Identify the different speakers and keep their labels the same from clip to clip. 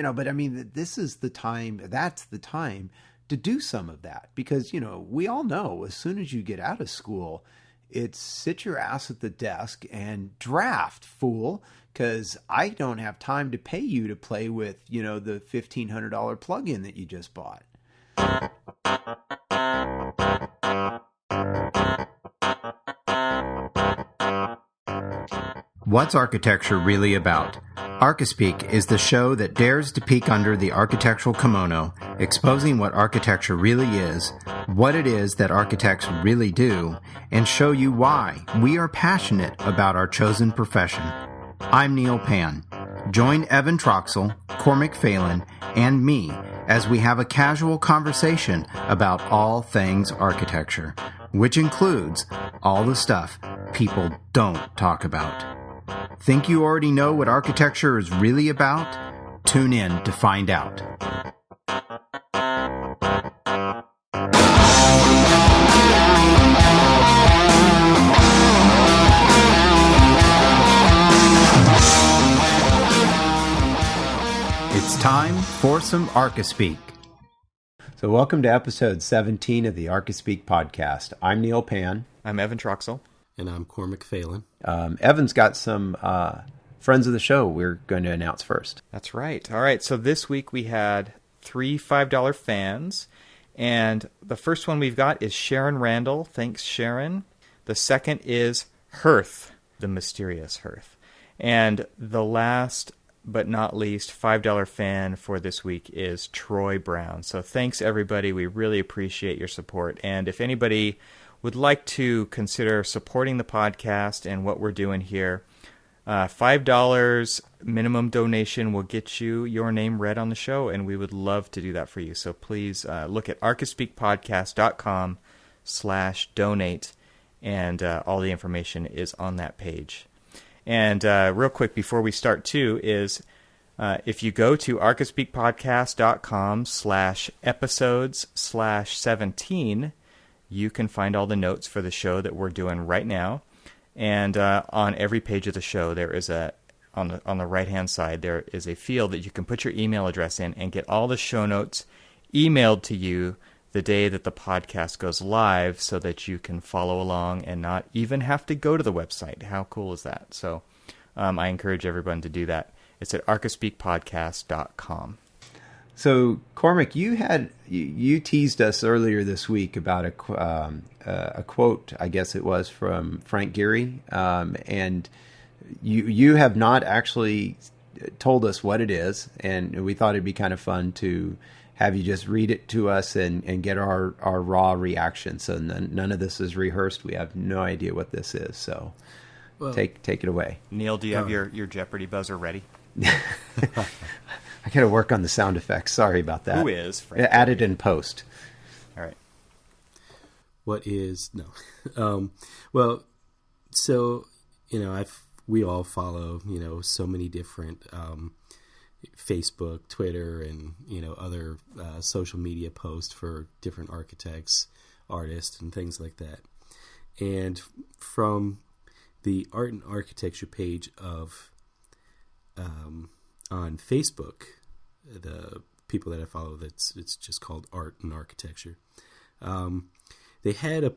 Speaker 1: But I mean, this is the time, that's the time to do some of that because, we all know as soon as you get out of school, it's sit your ass at the desk and draft, fool, because I don't have time to pay you to play with, the $1,500 plugin that you just bought. What's architecture really about? Archispeak is the show that dares to peek under the architectural kimono, exposing what architecture really is, what it is that architects really do, and show you why we are passionate about our chosen profession. I'm Neil Pan. Join Evan Troxell, Cormac Phelan, and me as we have a casual conversation about all things architecture, which includes all the stuff people don't talk about. Think you already know what architecture is really about? Tune in to find out. It's time for some Archispeak. So welcome to episode 17 of the Archispeak Podcast. I'm Neil Pan.
Speaker 2: I'm Evan Troxell.
Speaker 3: And I'm Cormac Phelan.
Speaker 1: Evan's got some friends of the show we're going to announce first.
Speaker 2: That's right. All right. So this week we had 3 $5 fans. And the first one we've got is Sharon Randall. Thanks, Sharon. The second is Hearth, the mysterious Hearth. And the last but not least $5 fan for this week is Troy Brown. So thanks, everybody. We really appreciate your support. And if anybody would like to consider supporting the podcast and what we're doing here, $5 minimum donation will get you your name read on the show, and we would love to do that for you. So please look at archispeakpodcast.com/donate, and all the information is on that page. And real quick before we start too is if you go to archispeakpodcast.com/episodes/17, you can find all the notes for the show that we're doing right now. And on every page of the show, there is on the right-hand side, there is a field that you can put your email address in and get all the show notes emailed to you the day that the podcast goes live so that you can follow along and not even have to go to the website. How cool is that? So I encourage everyone to do that. It's at archispeakpodcast.com.
Speaker 1: So, Cormac, you teased us earlier this week about a quote, I guess it was, from Frank Gehry, and you have not actually told us what it is, and we thought it'd be kind of fun to have you just read it to us and get our raw reaction. So none of this is rehearsed. We have no idea what this is. So take it away.
Speaker 2: Neil, do you have your Jeopardy buzzer ready?
Speaker 1: I got to work on the sound effects. Sorry about that.
Speaker 2: Who is Frank?
Speaker 1: Add it in post.
Speaker 2: All right.
Speaker 3: What is no? Well, so we all follow so many different Facebook, Twitter, and other social media posts for different architects, artists, and things like that. And from the art and architecture page of on Facebook, the people that I follow, it's just called Art and Architecture. They had a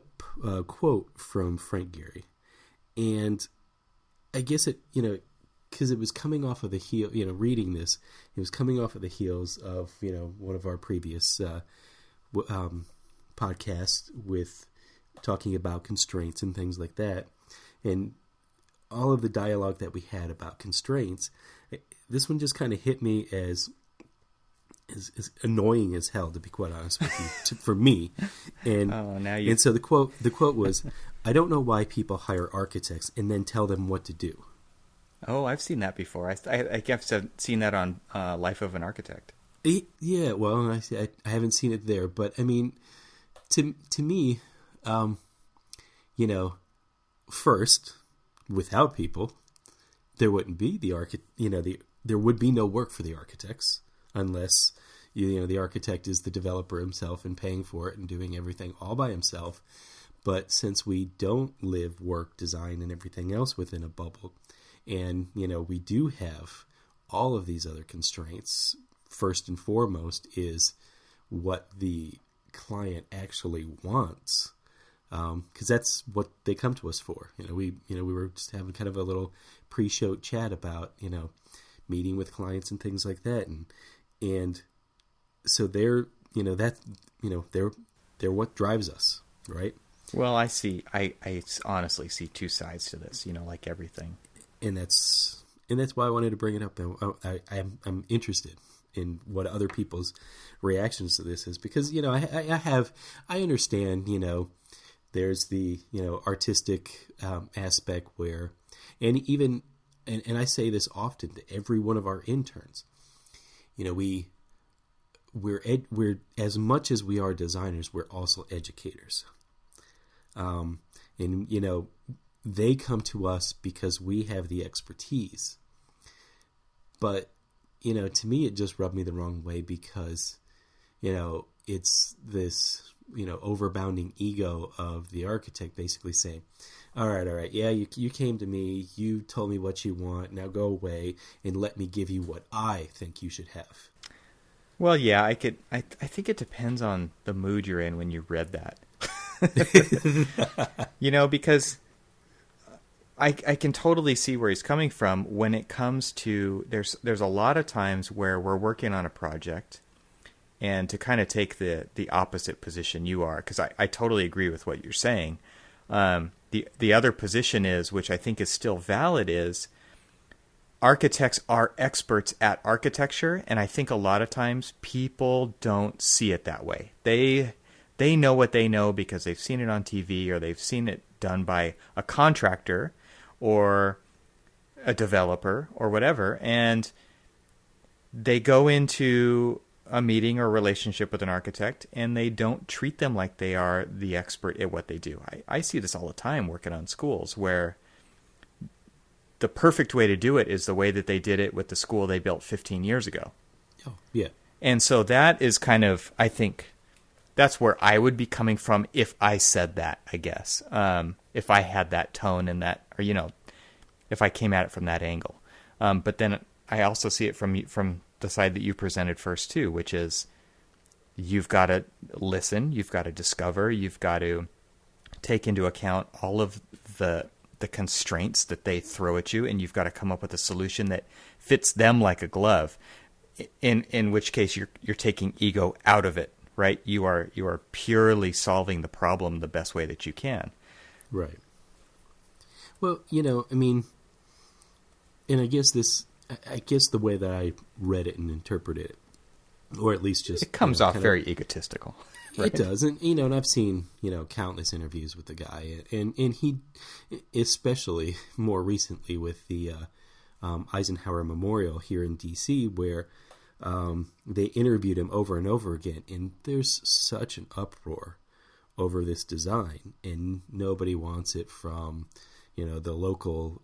Speaker 3: quote from Frank Gehry, and I guess it because it was coming off of the heel. Reading this, it was coming off of the heels of one of our previous podcasts with talking about constraints and things like that, and all of the dialogue that we had about constraints. This one just kind of hit me as annoying as hell, to be quite honest with you, for me. And and so the quote was, "I don't know why people hire architects and then tell them what to do."
Speaker 2: Oh, I've seen that before. I guess I've seen that on Life of an Architect.
Speaker 3: Yeah, well, I haven't seen it there, but I mean, to me, first, without people, there wouldn't be there would be no work for the architects unless the architect is the developer himself and paying for it and doing everything all by himself. But since we don't live, work, design, and everything else within a bubble, and we do have all of these other constraints, first and foremost is what the client actually wants. Because that's what they come to us for. We were just having kind of a little pre-show chat about, meeting with clients and things like that. And so they're what drives us, right?
Speaker 2: Well, I honestly see two sides to this, like everything.
Speaker 3: And that's why I wanted to bring it up. I'm interested in what other people's reactions to this is, because, I understand, there's the, artistic aspect where, and even, and I say this often to every one of our interns, we're as much as we are designers, we're also educators. And, they come to us because we have the expertise. But, to me, it just rubbed me the wrong way because, it's this, overbounding ego of the architect basically saying, all right. Yeah, you came to me, you told me what you want, now go away and let me give you what I think you should have.
Speaker 2: Well, yeah, I think it depends on the mood you're in when you read that. Because I can totally see where he's coming from when it comes to, there's a lot of times where we're working on a project, and to kind of take the opposite position you are, because I totally agree with what you're saying. The other position is, which I think is still valid, is architects are experts at architecture, and I think a lot of times people don't see it that way. They know what they know because they've seen it on TV, or they've seen it done by a contractor or a developer or whatever, and they go into a meeting or a relationship with an architect and they don't treat them like they are the expert at what they do. I see this all the time working on schools, where the perfect way to do it is the way that they did it with the school they built 15 years ago.
Speaker 3: Oh, yeah.
Speaker 2: And so that is kind of, I think, that's where I would be coming from if I said that, I guess. If I had that tone and that, or, if I came at it from that angle. But then I also see it from the side that you presented first too, which is you've got to listen, you've got to discover, you've got to take into account all of the constraints that they throw at you, and you've got to come up with a solution that fits them like a glove. In which case you're taking ego out of it, right? You are purely solving the problem the best way that you can.
Speaker 3: Right. Well, and I guess the way that I read it and interpreted it, or at least just...
Speaker 2: It comes off very egotistical. Right?
Speaker 3: It does. And I've seen, countless interviews with the guy. And he, especially more recently with the Eisenhower Memorial here in D.C., where they interviewed him over and over again. And there's such an uproar over this design. And nobody wants it from, the local...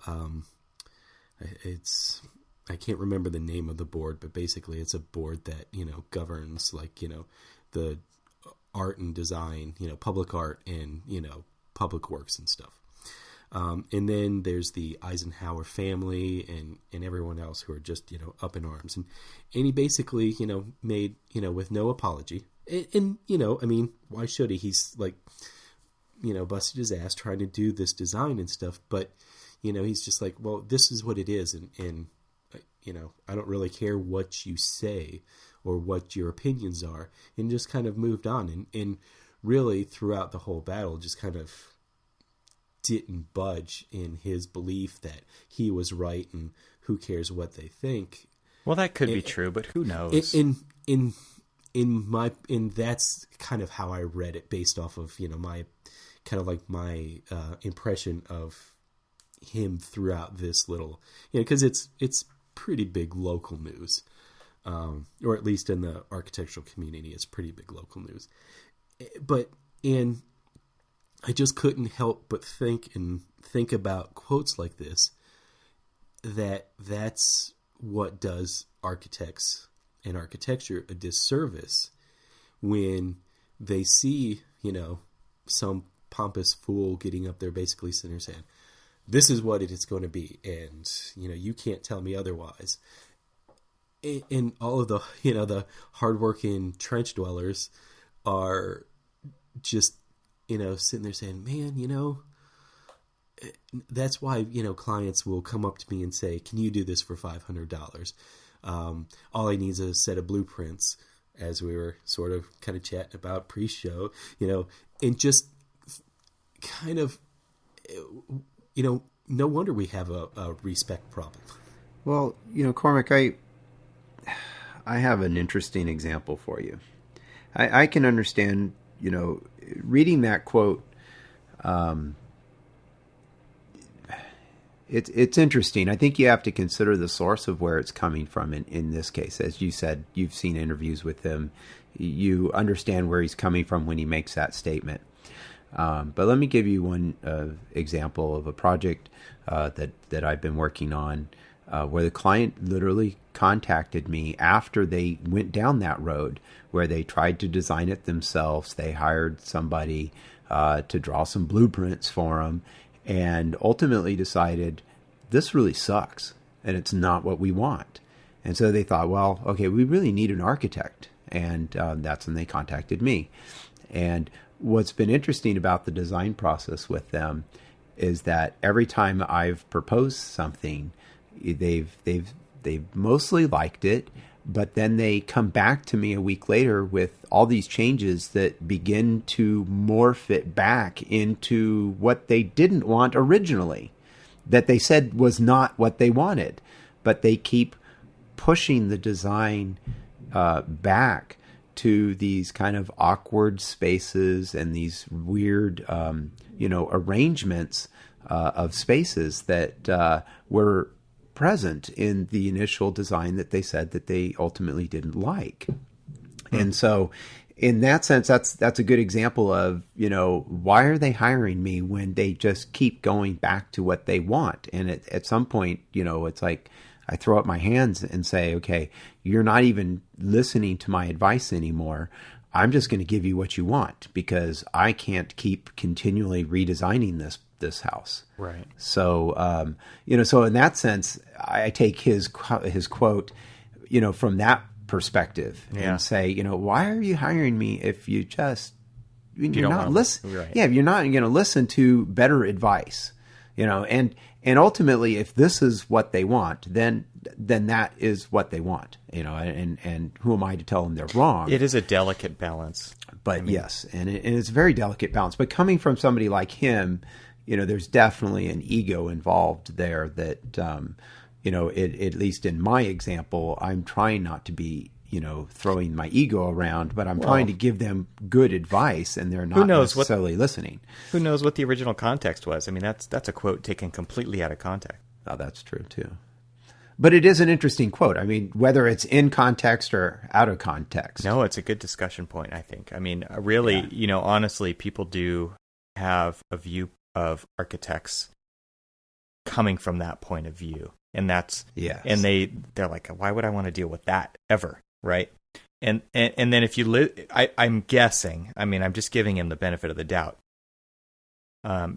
Speaker 3: I can't remember the name of the board, but basically it's a board that, governs the art and design, public art and, public works and stuff. And then there's the Eisenhower family and everyone else who are just, up in arms. And he basically, made, with no apology. And why should he? He's busted his ass trying to do this design and stuff. But, he's just like, well, this is what it is. And I don't really care what you say or what your opinions are, and just kind of moved on. And really throughout the whole battle, just kind of didn't budge in his belief that he was right and who cares what they think.
Speaker 2: Well, that could be true, but who knows?
Speaker 3: And that's kind of how I read it based off of, my kind of my impression of him throughout this little, because it's pretty big local news, or at least in the architectural community, it's pretty big local news. And I just couldn't help but think about quotes like this, that's what does architects and architecture a disservice when they see, some pompous fool getting up there basically sitting there saying, this is what it is going to be, and you can't tell me otherwise. and all of the, the hardworking trench dwellers are just, sitting there saying, man, that's why, clients will come up to me and say, can you do this for $500? All I need is a set of blueprints, as we were sort of kind of chatting about pre-show, and just kind of, no wonder we have a respect problem.
Speaker 1: Well, Cormac, I have an interesting example for you. I can understand, reading that quote. It's interesting. I think you have to consider the source of where it's coming from. In this case, as you said, you've seen interviews with him. You understand where he's coming from when he makes that statement. But let me give you one example of a project that I've been working on, where the client literally contacted me after they went down that road, where they tried to design it themselves. They hired somebody to draw some blueprints for them, and ultimately decided this really sucks and it's not what we want. And so they thought, well, okay, we really need an architect. And that's when they contacted me. And what's been interesting about the design process with them is that every time I've proposed something, they've mostly liked it, but then they come back to me a week later with all these changes that begin to morph it back into what they didn't want originally, that they said was not what they wanted. But they keep pushing the design back to these kind of awkward spaces and these weird, arrangements of spaces that were present in the initial design that they said that they ultimately didn't like. And so in that sense, that's a good example of, why are they hiring me when they just keep going back to what they want? And at some point, it's like I throw up my hands and say, okay, you're not even listening to my advice anymore. I'm just going to give you what you want because I can't keep continually redesigning this house.
Speaker 2: Right.
Speaker 1: So, so in that sense, I take his quote, from that perspective and say, why are you hiring me if you're not listening?
Speaker 2: Right.
Speaker 1: Yeah, if you're not going to listen to better advice, and ultimately, if this is what they want, then that is what they want, and who am I to tell them they're wrong?
Speaker 2: It is a delicate balance.
Speaker 1: But yes, and it's a very delicate balance. But coming from somebody like him, there's definitely an ego involved there that, at least in my example, I'm trying not to be, throwing my ego around, but I'm trying to give them good advice and they're not necessarily listening.
Speaker 2: Who knows what the original context was? I mean, that's a quote taken completely out of context.
Speaker 1: Oh, that's true too. But it is an interesting quote. I mean, whether it's in context or out of context.
Speaker 2: No, it's a good discussion point, I think. I mean, really, honestly, people do have a view of architects coming from that point of view. And that's, and they're like, why would I want to deal with that ever? Right. And then if you I'm guessing, I mean, I'm just giving him the benefit of the doubt.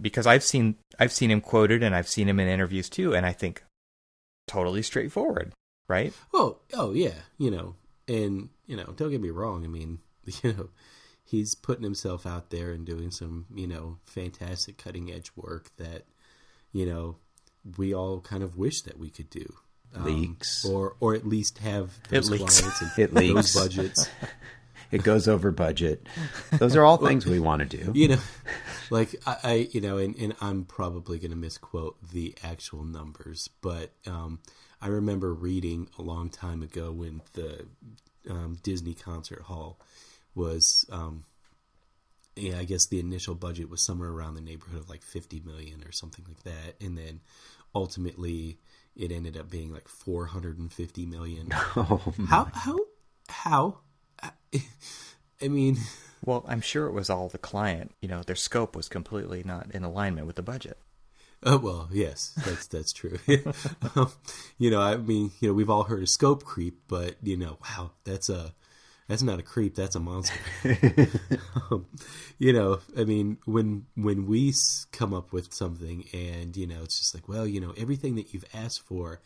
Speaker 2: Because I've seen him quoted and I've seen him in interviews too. And I think totally straightforward. Right.
Speaker 3: Well, oh yeah. And, don't get me wrong. I mean, he's putting himself out there and doing some, fantastic cutting edge work that, we all kind of wish that we could do.
Speaker 1: Leaks.
Speaker 3: Or at least have those clients and
Speaker 1: it leaks.
Speaker 3: Those budgets.
Speaker 1: It goes over budget. Those are all things we want to do.
Speaker 3: Like I and I'm probably going to misquote the actual numbers, but I remember reading a long time ago when the Disney Concert Hall was, I guess the initial budget was somewhere around the neighborhood of like $50 million or something like that, and then ultimately it ended up being like $450 million.
Speaker 1: Oh,
Speaker 3: How? I mean,
Speaker 2: well, I'm sure it was all the client. Their scope was completely not in alignment with the budget.
Speaker 3: Oh, well, yes, that's true. I mean, we've all heard of scope creep, but wow, that's not a creep, that's a monster. I mean, when we come up with something and, it's just like, well, everything that you've asked for,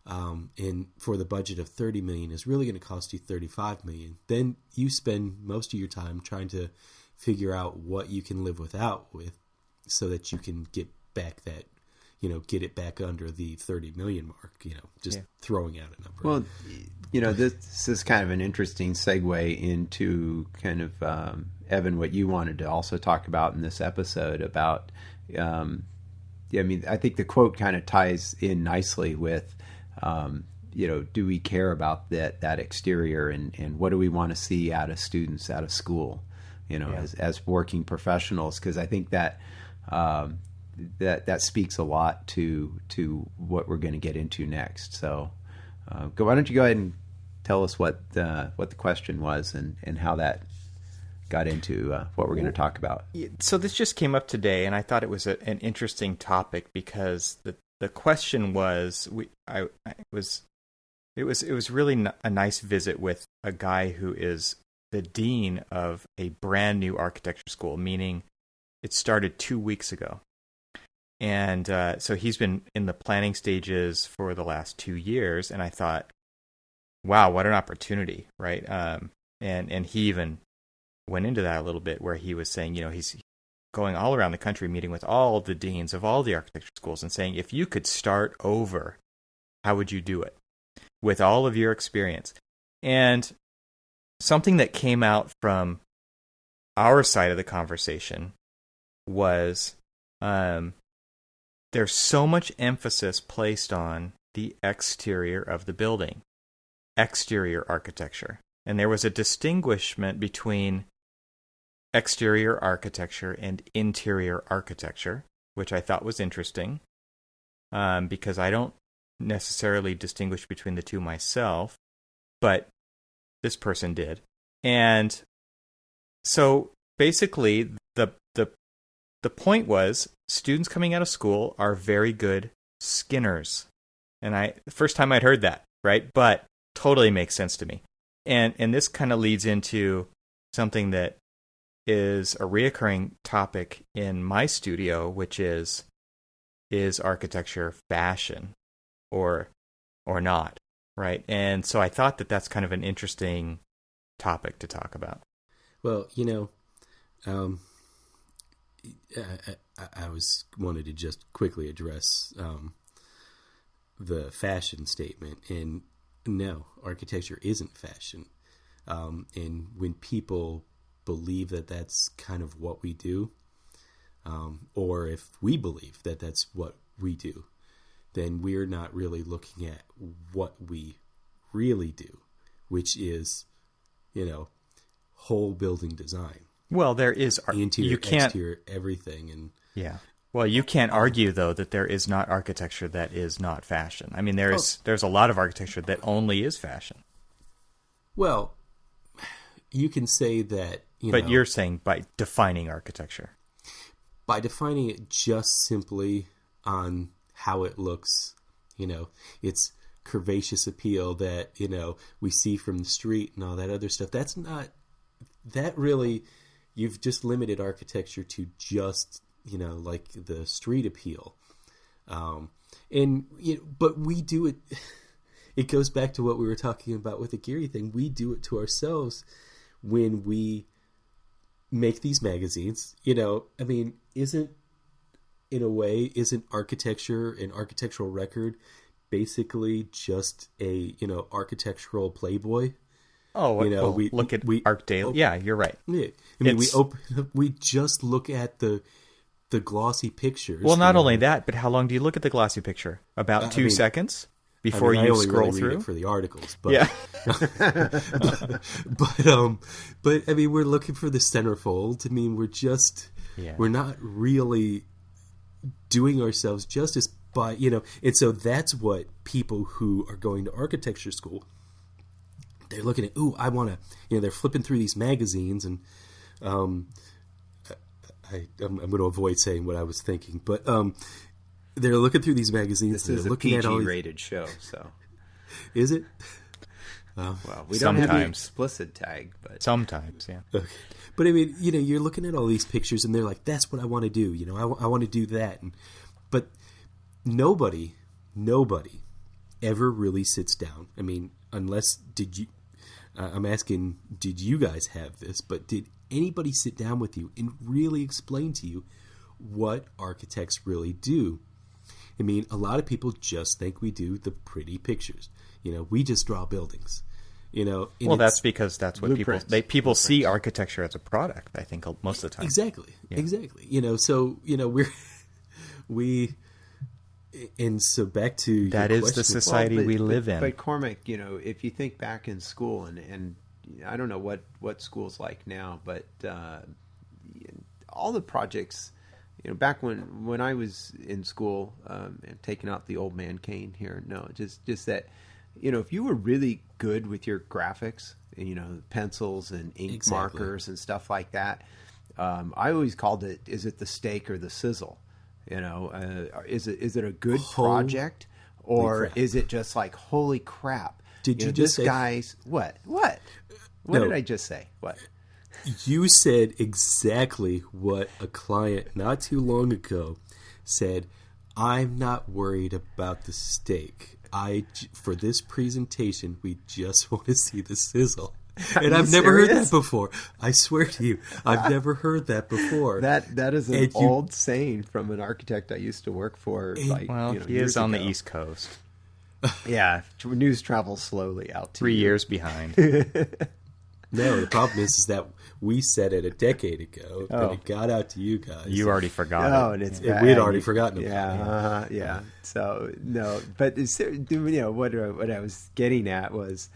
Speaker 3: and for the budget of $30 million is really going to cost you $35 million. Then you spend most of your time trying to figure out what you can live without with, so that you can get back that, get it back under the 30 million mark, throwing out a number.
Speaker 1: Well, this is kind of an interesting segue into kind of, Evan, what you wanted to also talk about in this episode about, I think the quote kind of ties in nicely with, do we care about that exterior, and what do we want to see out of students out of school, as working professionals? Because I think that that speaks a lot to what we're going to get into next. So, why don't you go ahead and tell us what the question was and how that got into what we're going to talk about.
Speaker 2: So this just came up today, and I thought it was an interesting topic because the question was, it was really a nice visit with a guy who is the dean of a brand new architecture school, meaning it started 2 weeks ago. And so he's been in the planning stages for the last 2 years, and I thought, wow, what an opportunity, right? And he even went into that a little bit, where he was saying, he's going all around the country, meeting with all the deans of all the architecture schools and saying, if you could start over, how would you do it with all of your experience? And something that came out from our side of the conversation was there's so much emphasis placed on the exterior of the building, exterior architecture. And there was a distinguishment between exterior architecture and interior architecture, which I thought was interesting, because I don't necessarily distinguish between the two myself, but this person did. And so basically the point was, students coming out of school are very good skinners. And the first time I'd heard that, right? But totally makes sense to me. And this kind of leads into something that is a reoccurring topic in my studio, which is architecture fashion or not, right? And so I thought that that's kind of an interesting topic to talk about.
Speaker 3: Well, I wanted to just quickly address the fashion statement. And no, architecture isn't fashion. And when people believe that that's kind of what we do, or if we believe that that's what we do, then we're not really looking at what we really do, which is, whole building design.
Speaker 2: Well, there is
Speaker 3: interior, exterior, everything, and
Speaker 2: yeah. Well, you can't argue though that there is not architecture that is not fashion. I mean, there's a lot of architecture that only is fashion.
Speaker 3: Well, you can say that,
Speaker 2: but you're saying by defining architecture.
Speaker 3: By defining it just simply on how it looks, its curvaceous appeal that, we see from the street and all that other stuff. That really, you've just limited architecture to just, like the street appeal. But we do it, it goes back to what we were talking about with the Gehry thing. We do it to ourselves when we make these magazines. Isn't architecture, an architectural record, basically just a, architectural Playboy?
Speaker 2: Oh, look at Arc Daily. Yeah, you're right.
Speaker 3: Yeah. We just look at the glossy pictures.
Speaker 2: Well, not only that, but how long do you look at the glossy picture? About 2 seconds before you scroll
Speaker 3: really
Speaker 2: through?
Speaker 3: Read it for the articles, but
Speaker 2: yeah.
Speaker 3: but we're looking for the centerfold. We're not really doing ourselves justice by, and so that's what people who are going to architecture school, they're looking at, I want to, they're flipping through these magazines, and I'm going to avoid saying what I was thinking, but they're looking through these magazines.
Speaker 1: This is a PG-rated show, so.
Speaker 3: Is it?
Speaker 1: Well, we don't have an explicit tag, but
Speaker 2: sometimes, yeah.
Speaker 3: Okay. But you're looking at all these pictures, and they're like, "That's what I want to do." I want to do that. But nobody ever really sits down. I mean, unless I'm asking, did you guys have this? But did anybody sit down with you and really explain to you what architects really do? I mean, a lot of people just think we do the pretty pictures. We just draw buildings.
Speaker 2: Well, that's because that's what people see architecture as a product, I think, most of the time.
Speaker 3: Exactly. So and so back to
Speaker 2: that is the society we live in.
Speaker 4: But Cormac, if you think back in school, and I don't know what school's like now, but all the projects, back when I was in school, and taking out the old man cane here, just that, if you were really good with your graphics, pencils and ink markers and stuff like that, I always called it, is it the steak or the sizzle? Is it a good project, or is it just like, holy crap?
Speaker 3: Did you just say,
Speaker 4: guy's what? What did I just say? What?
Speaker 3: You said exactly what a client not too long ago said. I'm not worried about the steak. For this presentation, we just want to see the sizzle. And I've never heard that before. I swear to you, I've never heard that before.
Speaker 4: That is an old saying from an architect I used to work for.
Speaker 2: He is on the East Coast.
Speaker 4: Yeah, news travels slowly out to
Speaker 2: 3 years behind.
Speaker 3: No, the problem is that we said it a decade ago, but it got out to you guys.
Speaker 2: You already forgot
Speaker 4: it. And it's
Speaker 3: we'd already forgotten about
Speaker 4: it. Yeah. So, no, but what I was getting at was,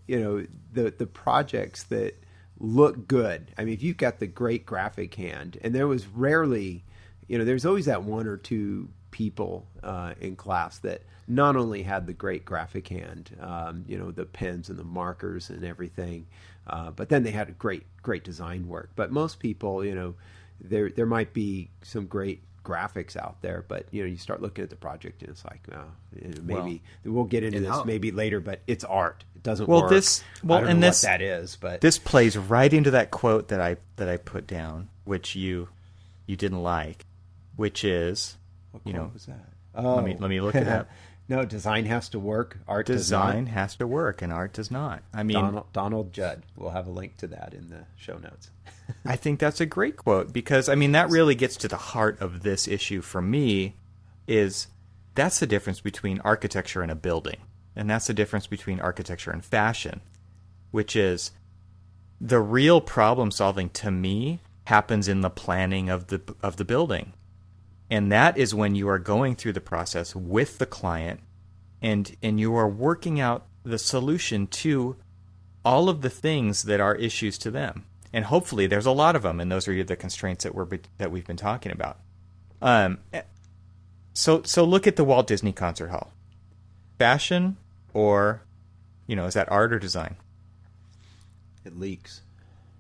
Speaker 4: the projects that look good. I mean, if you've got the great graphic hand, and there was rarely, there's always that one or two people in class that not only had the great graphic hand, the pens and the markers and everything, but then they had a great design work. But most people, there might be some great graphics out there, but you start looking at the project and it's like, maybe we'll get into this maybe later, but it's art. It doesn't work. I don't know what that is, but
Speaker 2: this plays right into that quote that I put down, which you didn't like, which is,
Speaker 4: what quote was that?
Speaker 2: Let me look it up.
Speaker 4: No, design has to work. Art does not.
Speaker 2: Design has to work, and art does not. I mean,
Speaker 4: Donald Judd. We'll have a link to that in the show notes.
Speaker 2: I think that's a great quote because, I mean, that really gets to the heart of this issue for me. That's the difference between architecture and a building, and that's the difference between architecture and fashion, which is the real problem solving to me happens in the planning of the building. And that is when you are going through the process with the client and you are working out the solution to all of the things that are issues to them. And hopefully there's a lot of them, and those are the constraints that we've been talking about. So look at the Walt Disney Concert Hall. Fashion or, is that art or design?
Speaker 4: It leaks.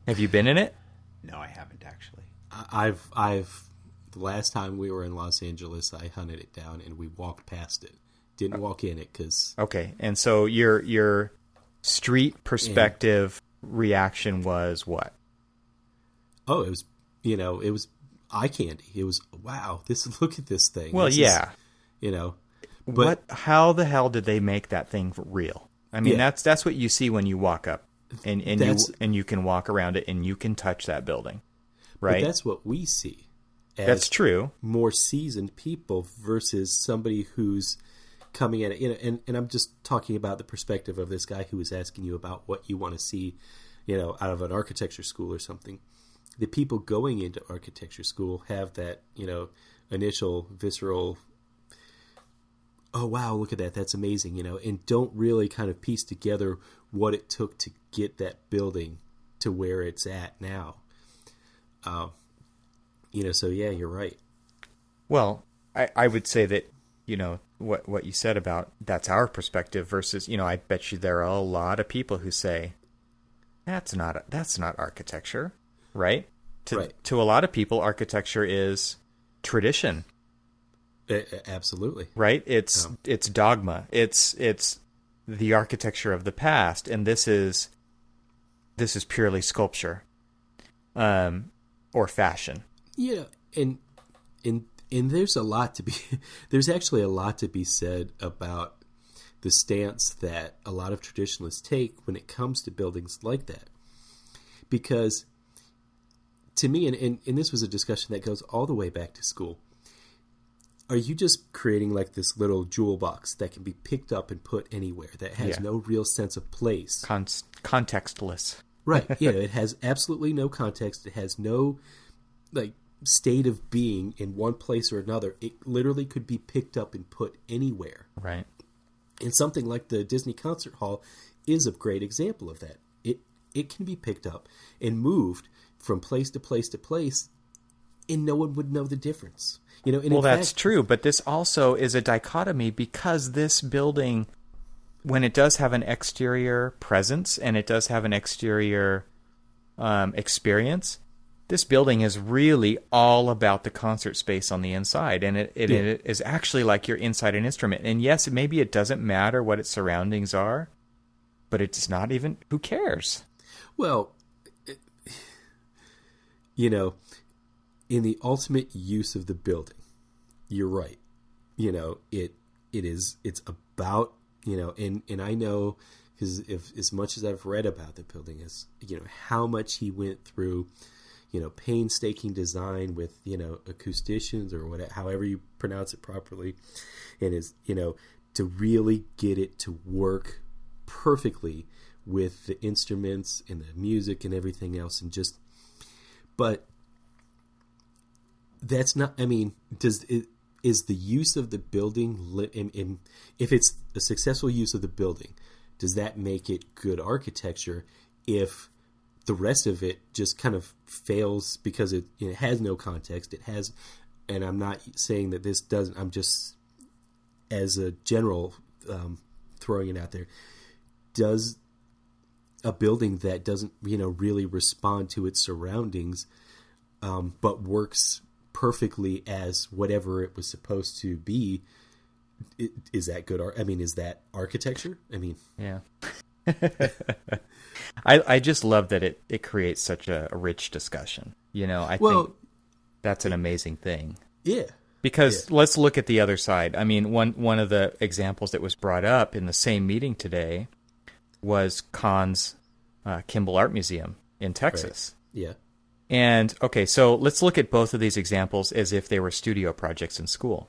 Speaker 2: Have you been in it?
Speaker 4: No, I haven't actually.
Speaker 3: I've the last time we were in Los Angeles, I hunted it down and we walked past it. Didn't walk in it because...
Speaker 2: Okay, and so your street perspective reaction was what?
Speaker 3: Oh, it was eye candy. It was, wow, look at this thing.
Speaker 2: Well,
Speaker 3: this is, but
Speaker 2: how the hell did they make that thing real? I mean, that's what you see when you walk up and you can walk around it and you can touch that building, right?
Speaker 3: But that's what we see.
Speaker 2: That's true.
Speaker 3: More seasoned people versus somebody who's coming at it, and I'm just talking about the perspective of this guy who was asking you about what you want to see, out of an architecture school or something. The people going into architecture school have that, initial visceral, oh wow, look at that, that's amazing, and don't really kind of piece together what it took to get that building to where it's at now. So yeah, you're right.
Speaker 2: Well, I would say that, what you said about that's our perspective versus, I bet you there are a lot of people who say that's not architecture, right? To a lot of people, architecture is tradition.
Speaker 3: Absolutely.
Speaker 2: Right? It's dogma. It's the architecture of the past, and this is purely sculpture, or fashion.
Speaker 3: Yeah, and there's a lot to be there's actually a lot to be said about the stance that a lot of traditionalists take when it comes to buildings like that. Because to me, and this was a discussion that goes all the way back to school, are you just creating like this little jewel box that can be picked up and put anywhere, that has no real sense of place?
Speaker 2: Contextless.
Speaker 3: Right. Yeah, it has absolutely no context. It has no like state of being in one place or another. It literally could be picked up and put anywhere.
Speaker 2: Right.
Speaker 3: And something like the Disney Concert Hall is a great example of that. It can be picked up and moved from place to place to place, and no one would know the difference. You know, and
Speaker 2: well, that's true, but this also is a dichotomy, because this building, when it does have an exterior presence and it does have an exterior experience, this building is really all about the concert space on the inside, and it is actually like you're inside an instrument. And yes, maybe it doesn't matter what its surroundings are, but it's not even, who cares?
Speaker 3: Well, you know, in the ultimate use of the building, you're right. You know, it's about, you know, and I know, because if as much as I've read about the building, is, you know, how much he went through, you know, painstaking design with, you know, acousticians or whatever, however you pronounce it properly, and is, you know, to really get it to work perfectly with the instruments and the music and everything else, and just, but that's not, I mean, is the use of the building, if it's a successful use of the building, does that make it good architecture if the rest of it just kind of fails because it has no context? It has, and I'm not saying that this doesn't, I'm just, as a general, throwing it out there, does a building that doesn't, you know, really respond to its surroundings, but works perfectly as whatever it was supposed to be, is that good art? I mean, is that architecture? I mean,
Speaker 2: yeah. I just love that it creates such a rich discussion. You know, I think that's an amazing thing.
Speaker 3: Yeah.
Speaker 2: Because let's look at the other side. I mean, one of the examples that was brought up in the same meeting today was Kahn's Kimball Art Museum in Texas.
Speaker 3: Right. Yeah.
Speaker 2: And, okay, so let's look at both of these examples as if they were studio projects in school.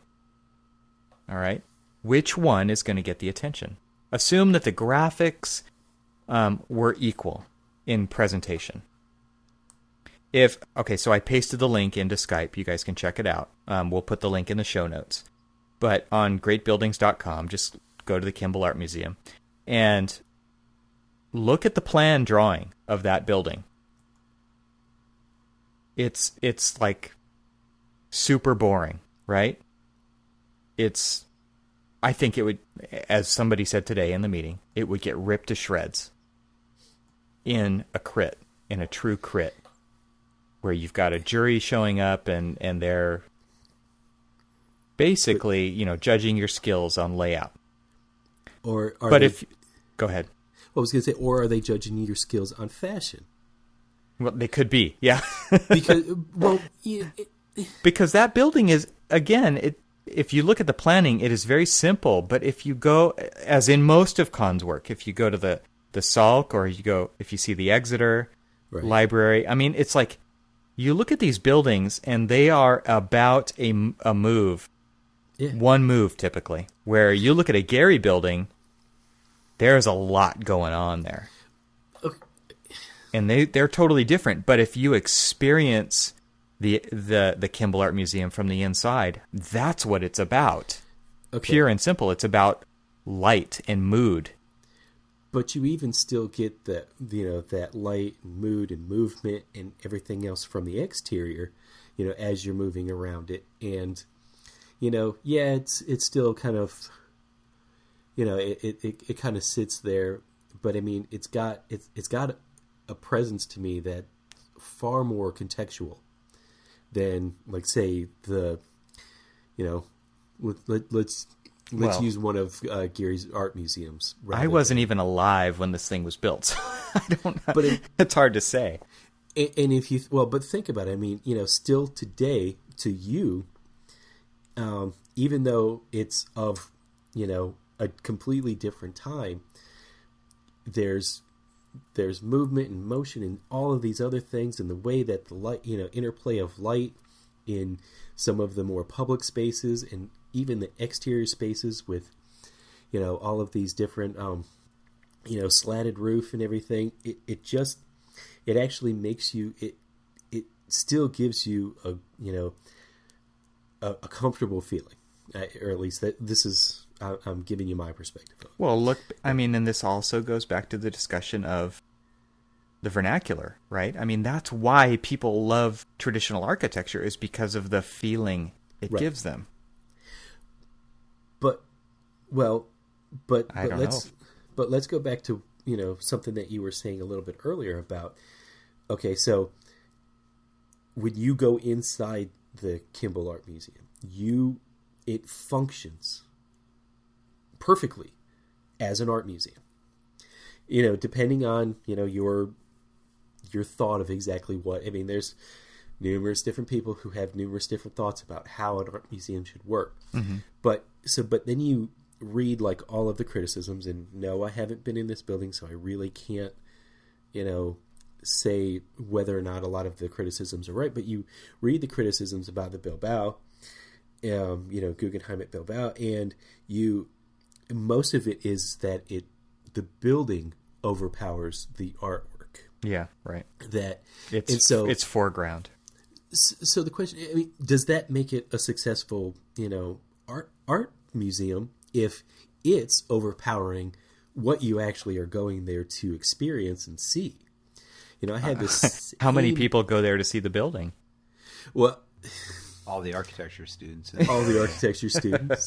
Speaker 2: All right? Which one is going to get the attention? Assume that the graphics were equal in presentation. So I pasted the link into Skype. You guys can check it out. We'll put the link in the show notes. But on greatbuildings.com, just go to the Kimball Art Museum and look at the plan drawing of that building. It's like super boring, right? I think it would, as somebody said today in the meeting, it would get ripped to shreds in a true crit, where you've got a jury showing up and they're basically, you know, judging your skills on layout. Go ahead.
Speaker 3: I was going to say, or are they judging your skills on fashion?
Speaker 2: Well, they could be, yeah.
Speaker 3: Because
Speaker 2: that building is, again, if you look at the planning, it is very simple. But if you go, as in most of Kahn's work, if you go to the Salk, or if you see the Exeter Library, I mean, it's like you look at these buildings and they are about a move, one move typically. Where you look at a Gehry building, there's a lot going on there. Okay. And they're totally different. But if you experience the Kimball Art Museum from the inside, that's what it's about. Okay. Pure and simple. It's about light and mood.
Speaker 3: But you even still get that light and mood and movement and everything else from the exterior, you know, as you're moving around it. And, you know, it's still kind of, you know, it kind of sits there. But I mean, it's got a presence to me that far more contextual than, like, say, the, you know, let's use one of Gehry's art museums.
Speaker 2: I wasn't even alive when this thing was built, so I don't know. But it's hard to say.
Speaker 3: And if you, but think about it. I mean, you know, still today, to you, even though it's of, you know, a completely different time, there's movement and motion and all of these other things, and the way that the light, interplay of light in some of the more public spaces and even the exterior spaces with, all of these different, slatted roof and everything. It actually makes you, it still gives you a comfortable feeling, or at least this is, I'm giving you my perspective of it.
Speaker 2: Well, look, I mean, and this also goes back to the discussion of the vernacular, right? I mean, that's why people love traditional architecture, is because of the feeling it gives them. But
Speaker 3: let's go back to, something that you were saying a little bit earlier about, okay, so when you go inside the Kimball Art Museum, it functions perfectly as an art museum. Depending on, your thought of exactly what, I mean, there's numerous different people who have numerous different thoughts about how an art museum should work. Mm-hmm. But then you read like all of the criticisms, and no, I haven't been in this building, so I really can't, say whether or not a lot of the criticisms are right, but you read the criticisms about the Bilbao, Guggenheim at Bilbao, and most of it is that the building overpowers the artwork.
Speaker 2: Yeah, right.
Speaker 3: It's
Speaker 2: foreground.
Speaker 3: So the question, I mean, does that make it a successful, art museum if it's overpowering what you actually are going there to experience and see? I had this.
Speaker 2: How many people go there to see the building?
Speaker 3: Well,
Speaker 4: all the architecture students.
Speaker 3: All the architecture students.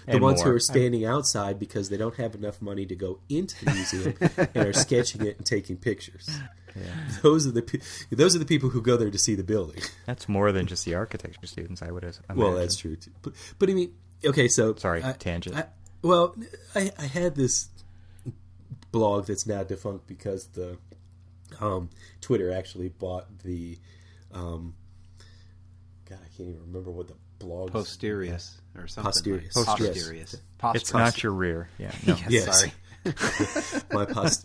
Speaker 3: The ones who are standing outside because they don't have enough money to go into the museum and are sketching it and taking pictures. Yeah. Those are the people who go there to see the building.
Speaker 2: That's more than just the architecture students, I would imagine.
Speaker 3: Well, that's true too. But I mean, okay, so
Speaker 2: sorry, tangent.
Speaker 3: I had this blog that's now defunct because the Twitter actually bought the God, I can't even remember what the blog
Speaker 4: Posterius or something.
Speaker 3: Posterius.
Speaker 2: It's not your rear. Yeah. No.
Speaker 3: Yes.
Speaker 4: Sorry.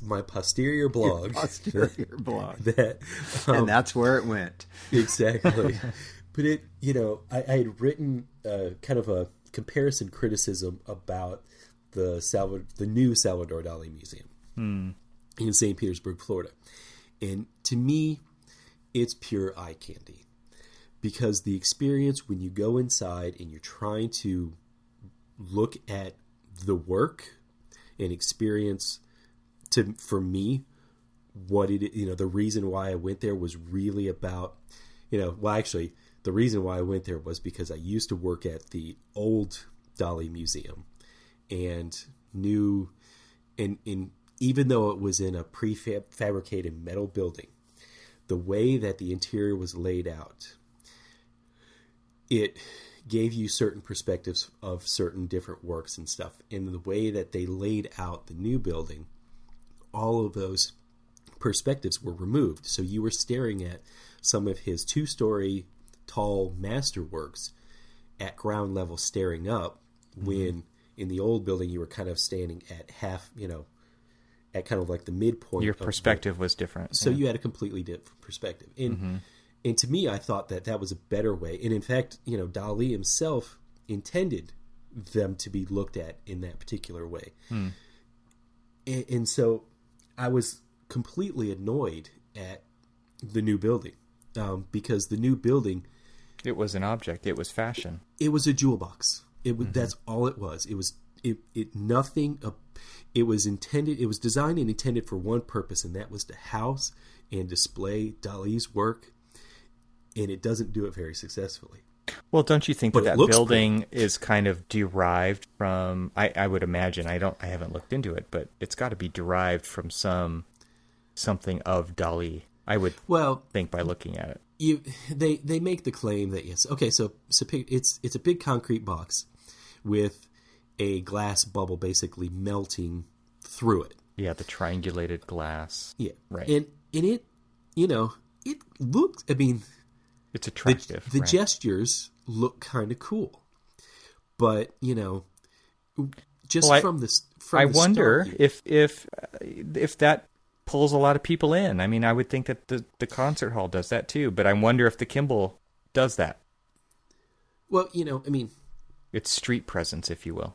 Speaker 3: my posterior blog.
Speaker 4: Your posterior blog.
Speaker 3: And
Speaker 4: that's where it went.
Speaker 3: Exactly. But it, I had written kind of a comparison criticism about the new Salvador Dali Museum in St. Petersburg, Florida. And to me, it's pure eye candy. Because the experience when you go inside and you're trying to look at the work and experience, for me, what it, the reason why I went there was really about, the reason why I went there was because I used to work at the old Dali Museum and knew, and even though it was in a prefabricated metal building, the way that the interior was laid out, it gave you certain perspectives of certain different works and stuff. And the way that they laid out the new building, all of those perspectives were removed. So you were staring at some of his 2-story tall masterworks at ground level staring up, when in the old building you were kind of standing at half, at kind of like the midpoint.
Speaker 2: Your perspective was different.
Speaker 3: So you had a completely different perspective. And to me, I thought that was a better way. And in fact, Dali himself intended them to be looked at in that particular way. And so I was completely annoyed at the new building because the new building...
Speaker 2: It was an object. It was fashion.
Speaker 3: It was a jewel box. That's all it was. It was nothing. It was intended. It was designed and intended for one purpose, and that was to house and display Dali's work. And it doesn't do it very successfly.
Speaker 2: Well, don't you think that building is kind of derived from? I would imagine. I haven't looked into it, but it's got to be derived from something of Dali. I would think by looking at it.
Speaker 3: They make the claim that yes. Okay, so it's a big concrete box with a glass bubble basically melting through it.
Speaker 2: Yeah, the triangulated glass.
Speaker 3: Yeah,
Speaker 2: right.
Speaker 3: And it it looked. I mean.
Speaker 2: It's attractive.
Speaker 3: The gestures look kind of cool. But, just
Speaker 2: Well,
Speaker 3: from this.
Speaker 2: I wonder if that pulls a lot of people in. I mean, I would think that the concert hall does that too, but I wonder if the Kimball does that.
Speaker 3: Well, you know, I mean,
Speaker 2: it's street presence, if you will.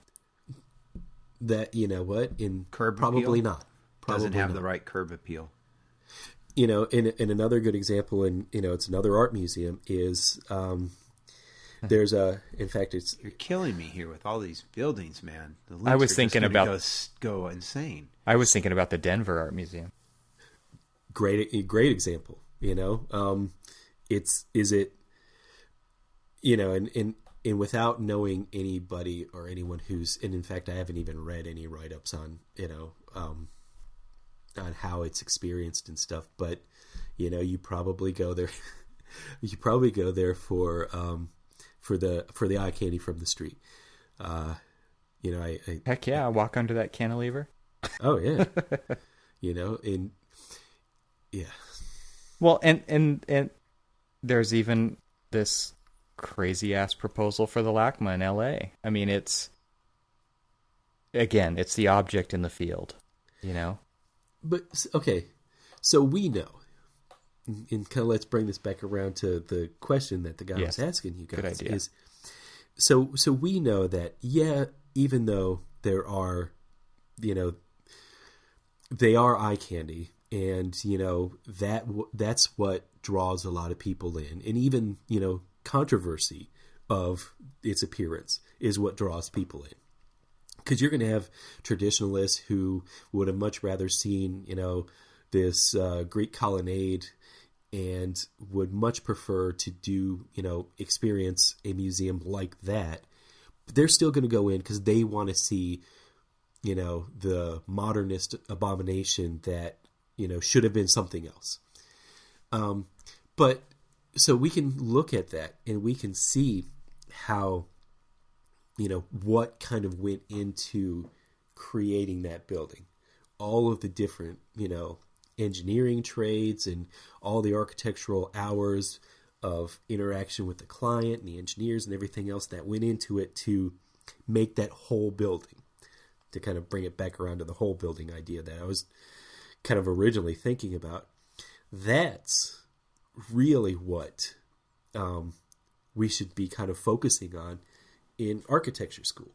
Speaker 3: That, you know what, in
Speaker 4: Curb
Speaker 3: probably
Speaker 4: appeal?
Speaker 3: not. Probably
Speaker 4: Doesn't have
Speaker 3: not.
Speaker 4: the right curb appeal.
Speaker 3: You know, in another good example, and you know, it's another art museum is there's in fact, it's
Speaker 4: You're killing me here with all these buildings, man. The
Speaker 2: I was
Speaker 4: links are
Speaker 2: thinking
Speaker 4: just gonna
Speaker 2: about
Speaker 4: go insane.
Speaker 2: I was thinking about the Denver Art Museum.
Speaker 3: great example. You know, is it, you know, and without knowing anybody or anyone who's, and in fact, I haven't even read any write-ups on, you know, on how it's experienced and stuff, but you know, you probably go there for the eye candy from the street. You know, I
Speaker 2: Heck yeah, walk under that cantilever.
Speaker 3: oh yeah. You know, and yeah.
Speaker 2: Well, and there's even this crazy ass proposal for the LACMA in LA. I mean, it's the object in the field, you know.
Speaker 3: But okay, so we know, and kind of let's bring this back around to the question that the guy was asking you guys.
Speaker 2: Good idea.
Speaker 3: Is so we know that, yeah, even though there are, you know, they are eye candy, and you know that's what draws a lot of people in, and even, you know, controversy of its appearance is what draws people in. Because you're going to have traditionalists who would have much rather seen, you know, this Greek colonnade, and would much prefer to do, you know, experience a museum like that. But they're still going to go in because they want to see, you know, the modernist abomination that, you know, should have been something else. But so we can look at that and we can see how, you know, what kind of went into creating that building. All of the different, you know, engineering trades and all the architectural hours of interaction with the client and the engineers and everything else that went into it to make that whole building. To kind of bring it back around to the whole building idea that I was kind of originally thinking about. That's really what we should be kind of focusing on in architecture school.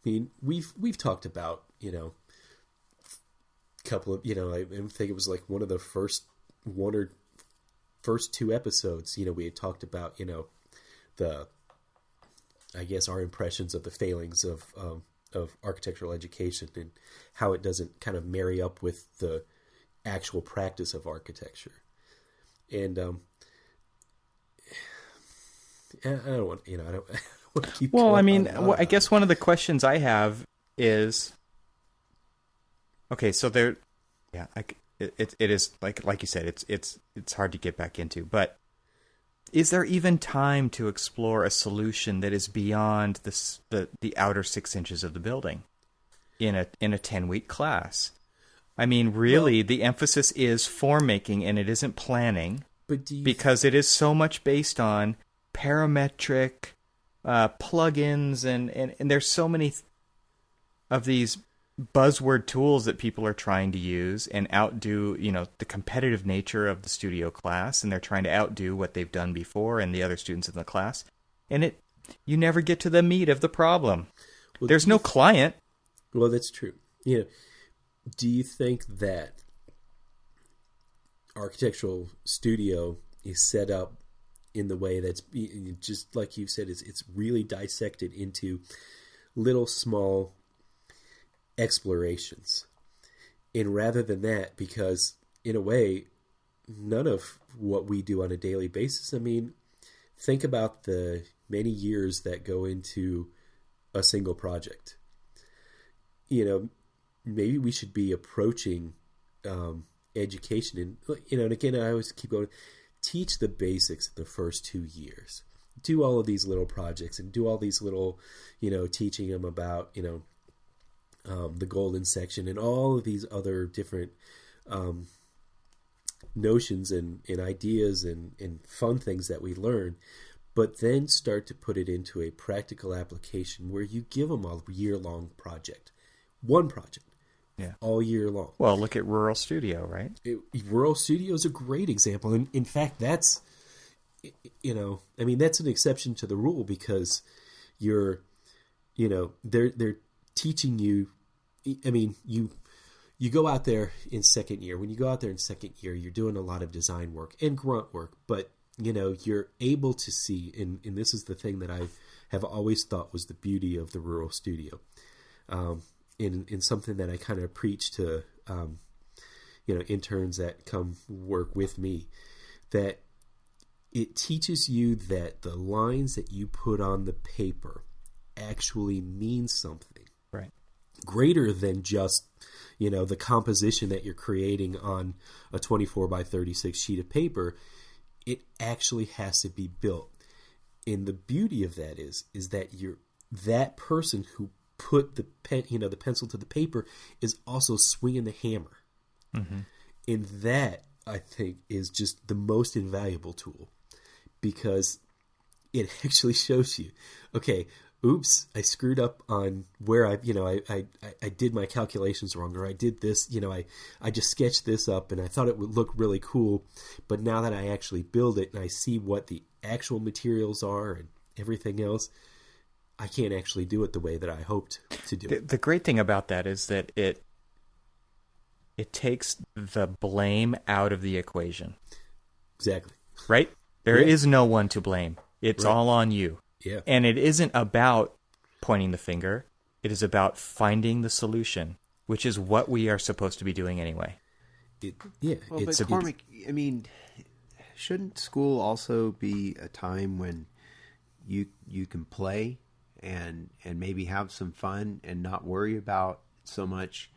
Speaker 3: I mean, we've talked about, you know, a couple of, you know, I think it was like one of the first two episodes, you know, we had talked about, you know, I guess our impressions of the failings of architectural education and how it doesn't kind of marry up with the actual practice of architecture. And I don't want, you know, I don't want to keep.
Speaker 2: Well, I mean, I guess one of the questions I have is, okay, so there, yeah, it is like you said, it's hard to get back into, but is there even time to explore a solution that is beyond the outer 6 inches of the building in a 10-week class? I mean, really, the emphasis is form making and it isn't planning, because it is so much based on parametric plugins and there's so many of these buzzword tools that people are trying to use and outdo, you know, the competitive nature of the studio class, and they're trying to outdo what they've done before and the other students in the class, and you never get to the meat of the problem. Well, there's no client.
Speaker 3: Well, that's true. You know, do you think that architectural studio is set up in the way that's, just like you said, it's really dissected into little small explorations? And rather than that, because in a way, none of what we do on a daily basis, I mean, think about the many years that go into a single project. You know, maybe we should be approaching education, and, you know, and again, I always keep going, teach the basics the first 2 years. Do all of these little projects and do all these little, you know, teaching them about, you know, the golden section and all of these other different notions and ideas and fun things that we learn. but then start to put it into a practical application where you give them a year-long project. One project.
Speaker 2: Yeah.
Speaker 3: All year long.
Speaker 2: Well, look at Rural Studio, right?
Speaker 3: Rural Studio is a great example. And in fact, that's, that's an exception to the rule because they're teaching you, you go out there in second year. When you go out there in second year, you're doing a lot of design work and grunt work, but, you're able to see, and this is the thing that I have always thought was the beauty of the Rural Studio. In something that I kind of preach to, interns that come work with me, that it teaches you that the lines that you put on the paper actually mean something.
Speaker 2: Right.
Speaker 3: Greater than just, the composition that you're creating on a 24 by 36 sheet of paper. It actually has to be built. And the beauty of that is that that person who put the pen, the pencil to the paper is also swinging the hammer. Mm-hmm. And that, I think, is just the most invaluable tool because it actually shows you, okay, oops, I screwed up on where I did my calculations wrong, or I did this, I just sketched this up and I thought it would look really cool. But now that I actually build it and I see what the actual materials are and everything else, I can't actually do it the way that I hoped to do it.
Speaker 2: The great thing about that is that it takes the blame out of the equation.
Speaker 3: Exactly.
Speaker 2: Right? There is no one to blame. It's all on you.
Speaker 3: Yeah.
Speaker 2: And it isn't about pointing the finger. It is about finding the solution, which is what we are supposed to be doing anyway.
Speaker 4: But Cormac, shouldn't school also be a time when you can play and maybe have some fun and not worry about so much,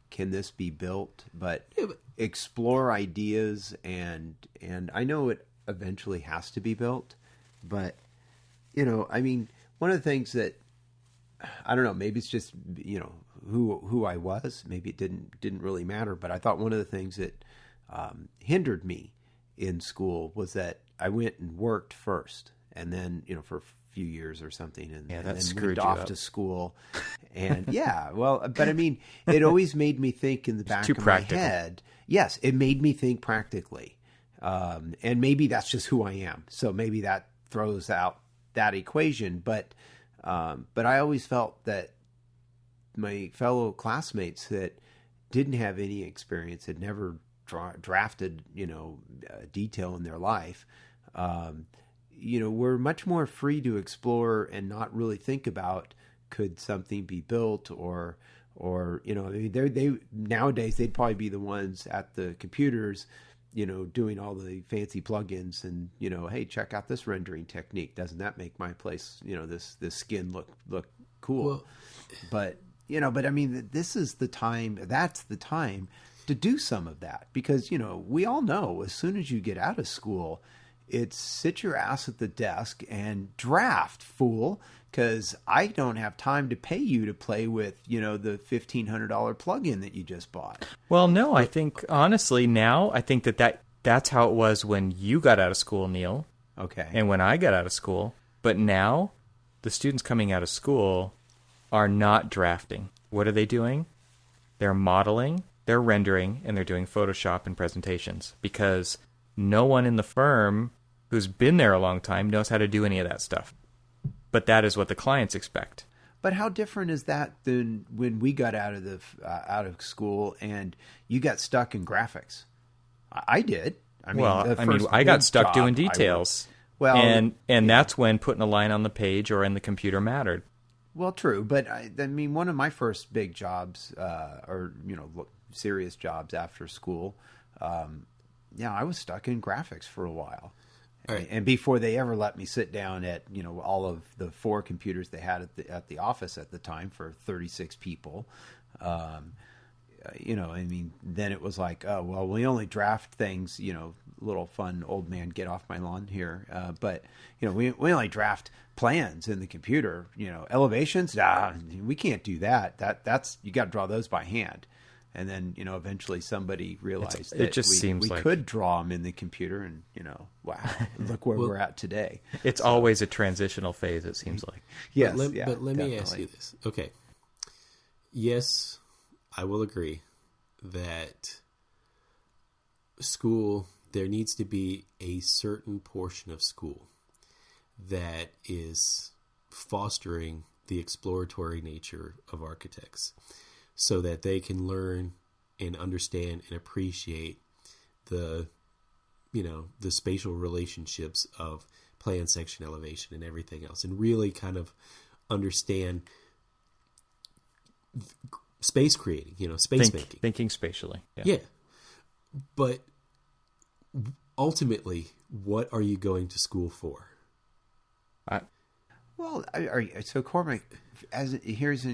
Speaker 4: can this be built, but explore ideas and I know it eventually has to be built, but one of the things that I don't know, maybe it's just who I was, maybe it didn't really matter, but I thought one of the things that hindered me in school was that I went and worked first and then for a few years or something and then moved off to school and but it always made me think in the back of my head. Yes, it made me think practically, and maybe that's just who I am, so maybe that throws out that equation, but I always felt that my fellow classmates that didn't have any experience, had never drafted detail in their life, were much more free to explore and not really think about could something be built or they nowadays they'd probably be the ones at the computers doing all the fancy plugins and hey, check out this rendering technique, doesn't that make my place this skin look cool?
Speaker 3: Well,
Speaker 4: but this is the time, that's the time to do some of that, because we all know as soon as you get out of school, it's sit your ass at the desk and draft, fool, because I don't have time to pay you to play with, the $1,500 plugin that you just bought.
Speaker 2: Well, no, I think, honestly, now, I think that's how it was when you got out of school, Neil.
Speaker 4: Okay.
Speaker 2: And when I got out of school. But now, the students coming out of school are not drafting. What are they doing? They're modeling, they're rendering, and they're doing Photoshop and presentations. Because no one in the firm who's been there a long time knows how to do any of that stuff. But that is what the clients expect.
Speaker 4: But how different is that than when we got out of school and you got stuck in graphics? I did.
Speaker 2: I got stuck doing details. And that's when putting a line on the page or in the computer mattered.
Speaker 4: Well, true, but one of my first big jobs, serious jobs after school, I was stuck in graphics for a while. Right. And before they ever let me sit down at all of the 4 computers they had at the office at the time for 36 people, then it was like, oh well, we only draft things, little fun old man get off my lawn here, but we only draft plans in the computer, elevations. We can't do that. That's you got to draw those by hand. And then, eventually somebody realized
Speaker 2: it just seems
Speaker 4: we
Speaker 2: like
Speaker 4: could draw them in the computer, and, wow, look where we're at today.
Speaker 2: It's always a transitional phase, it seems like.
Speaker 4: Yes,
Speaker 3: but let me ask you this. Okay. Yes, I will agree that school, there needs to be a certain portion of school that is fostering the exploratory nature of architects so that they can learn and understand and appreciate the spatial relationships of plan, section, elevation, and everything else, and really kind of understand space creating, space making.
Speaker 2: Thinking spatially.
Speaker 3: Yeah. But ultimately, what are you going to school for?
Speaker 4: So Cormac, here's